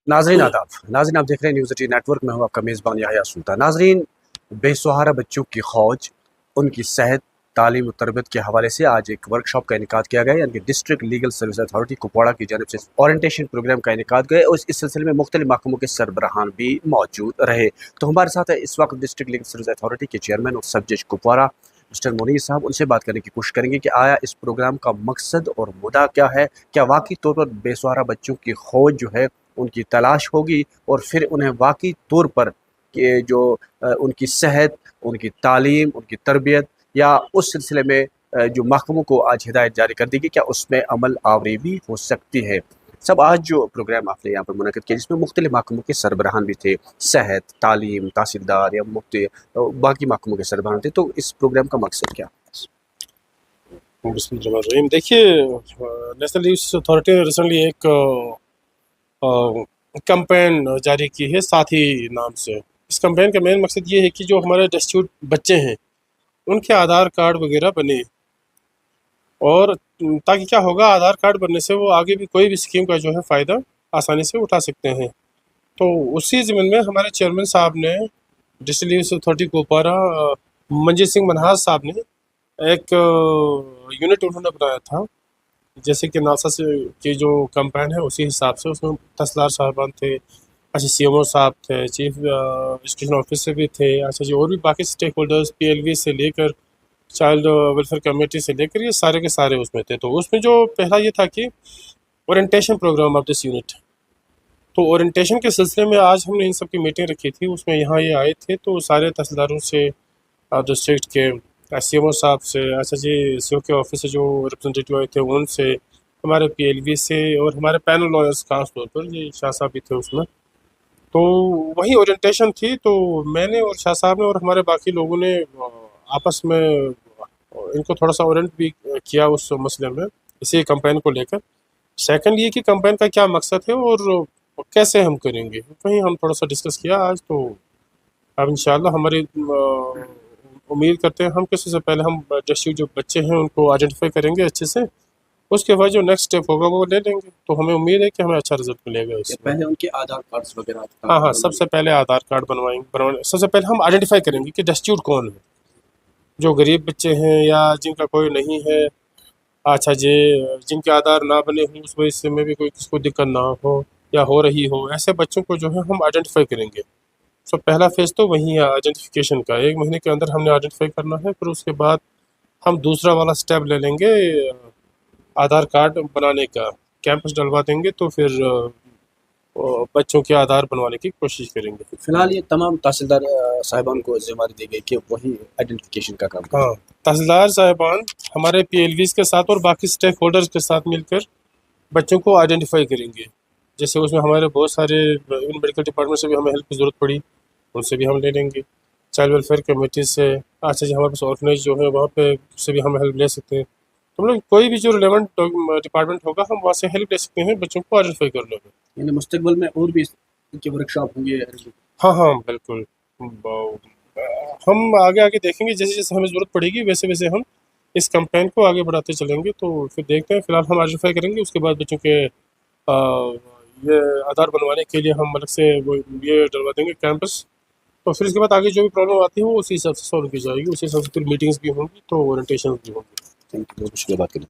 नाजरीन आदाब, नाजरीन आप देख रहे हैं न्यूज़ 18 नेटवर्क में हूँ आपका मेज़बान याह्या सुल्तान। नाजरीन, बेसहारा बच्चों की खौज, उनकी सेहत, तालीम और तरबियत के हवाले से आज एक वर्कशॉप का इनेकाद किया गया, यानी कि district legal service authority Kupwara की जानिब से ओरिएंटेशन प्रोग्राम का इनेकाद गया और इस सिलसिले में मुख्तलिफ महकमों के सरबराहान भी मौजूद रहे। तो हमारे साथ है इस वक्त डिस्ट्रिक्ट लीगल सर्विस अथॉरिटी के चेयरमैन और सब जज कुपवाड़ा मिस्टर मुनीर साहब। उनसे बात करने की कोशिश करेंगे कि आया इस प्रोग्राम का मकसद और मुद्दा क्या है, क्या वाकई तौर पर बेसहारा बच्चों की खोज जो है उनकी तलाश होगी और फिर उन्हें वाकई तौर पर कि जो उनकी सेहत, उनकी तालीम, उनकी तरबियत या उस सिलसिले में जो महकमों को आज हिदायत जारी कर दी गई, क्या उसमें अमल आवरी भी हो सकती है। सब आज जो प्रोग्राम आपने यहाँ पर मुनक़िद किया जिसमें मुख्तलिफ महकमों के सरबराहान भी थे, सेहत, तालीम, तहसीलदार या मुफ्ती बाकी महकमों के सरबराहान थे, तो इस प्रोग्राम का मकसद क्या? बिस्मिल्लाहिर्रहमानिर्रहीम। देखिए, नेशनल लीगल अथॉरिटी ने रिसेंटली एक कैंपेन जारी की है साथी नाम से। इस कैंपेन का मेन मकसद ये है कि जो हमारे डेस्टिट्यूट बच्चे हैं उनके आधार कार्ड वगैरह बने, और ताकि क्या होगा, आधार कार्ड बनने से वो आगे भी कोई भी स्कीम का जो है फ़ायदा आसानी से उठा सकते हैं। तो उसी ज़मीन में हमारे चेयरमैन साहब ने, district legal authority Kupwara Manjeet Singh Manhas साहब ने एक यूनिट उन्होंने बनाया था, जैसे कि नासा से की जो कैंपेन है उसी हिसाब से। उसमें तहसीलदार साहबान थे, अच्छा CMO साहब थे, चीफ एजुकेशन ऑफिसर भी थे, अच्छा जी, और भी बाकी स्टेक होल्डर्स PLV से लेकर चाइल्ड वेलफेयर कमेटी से लेकर ये सारे के सारे उसमें थे। तो उसमें जो पहला ये था कि orientation programme of this unit. तो ओरिएंटेशन के सिलसिले में आज हमने इन सब की मीटिंग रखी थी। उसमें यहाँ ये आए थे तो सारे तहसीलदारों से, डिस्ट्रिक्ट के CMO साहब से, अच्छा जी, CO के ऑफिस से जो रिप्रेजेंटेटिव आए थे उनसे, हमारे PLV से, और हमारे पैनल लॉयर्स खास तौर पर ये शाह साहब भी थे उसमें। तो वही ओरिएंटेशन थी। तो मैंने और शाह साहब ने और हमारे बाकी लोगों ने आपस में इनको थोड़ा सा ओरिएंट भी किया उस मसले में, इसी कैंपेन को लेकर। सेकंड ये कि कैंपेन का क्या मकसद है और कैसे हम करेंगे, वहीं हम थोड़ा सा डिस्कस किया आज। तो अब इंशाल्लाह हमारी उम्मीद करते हैं हम किसी से पहले हम डिस्ट्रिक्ट जो बच्चे हैं उनको आइडेंटिफाई करेंगे अच्छे से, उसके बाद जो नेक्स्ट स्टेप होगा वो ले लेंगे। तो हमें उम्मीद है कि हमें अच्छा रिजल्ट मिलेगा इससे। पहले उनके आधार कार्ड वगैरह? हाँ, सबसे पहले आधार कार्ड बनवाएंगे। सबसे पहले हम आइडेंटिफाई करेंगे कि डिस्ट्रिक्ट कौन है, जो गरीब बच्चे हैं या जिनका कोई नहीं है, अच्छा जी, जिनके आधार ना बने हों, उस वजह में भी कोई किसको दिक्कत ना हो या हो रही हो, ऐसे बच्चों को जो है हम आइडेंटिफाई करेंगे। सो पहला फेज़ तो वही है आइडेंटिफिकेशन का, 1 महीने के अंदर हमने आइडेंटिफाई करना है। फिर उसके बाद हम दूसरा वाला स्टेप ले लेंगे आधार कार्ड बनाने का, कैंपस डलवा देंगे, तो फिर बच्चों के आधार बनवाने की कोशिश करेंगे। फिलहाल ये तमाम तहसीलदार साहिबान को जिम्मेदारी दी गई कि वही आइडेंटिफिकेशन का काम करें। हाँ, तहसीलदार साहिबान हमारे PLVs के साथ और बाकी स्टेक होल्डर्स के साथ मिलकर बच्चों को आइडेंटिफाई करेंगे। जैसे उसमें हमारे बहुत सारे मेडिकल डिपार्टमेंट से भी हमें हेल्प की ज़रूरत पड़ी, उनसे भी हम ले लेंगे। चाइल्ड वेलफेयर कमेटी से, अच्छा जी, हमारे पास ऑर्फनेज जो है वहाँ पे से भी हम हेल्प ले सकते हैं। तो हम लोग कोई भी जो रिलेवेंट डिपार्टमेंट होगा हम वहाँ से हेल्प ले सकते हैं बच्चों को आइडेंटिफाई करने में। यानी मुस्तकबिल में और भी इनके वर्कशॉप होंगे? हाँ, बिल्कुल। हम आगे देखेंगे, जैसे जैसे हमें ज़रूरत पड़ेगी वैसे वैसे हम इस कैंपेन को आगे बढ़ाते चलेंगे। तो फिर देखते हैं, फिलहाल हम आइडेंटिफाई करेंगे, उसके बाद बच्चों के ये आधार बनवाने के लिए हम अलग से वो ये डलवा देंगे कैंपस। तो फिर इसके बाद आगे जो भी प्रॉब्लम आती है वो उसी हिसाब से सॉल्व की जाएगी, उसी हिसाब से फिर मीटिंग्स भी होंगी, तो ओरिएंटेशन भी होंगी। थैंक यू, बहुत शुक्रिया बात करने।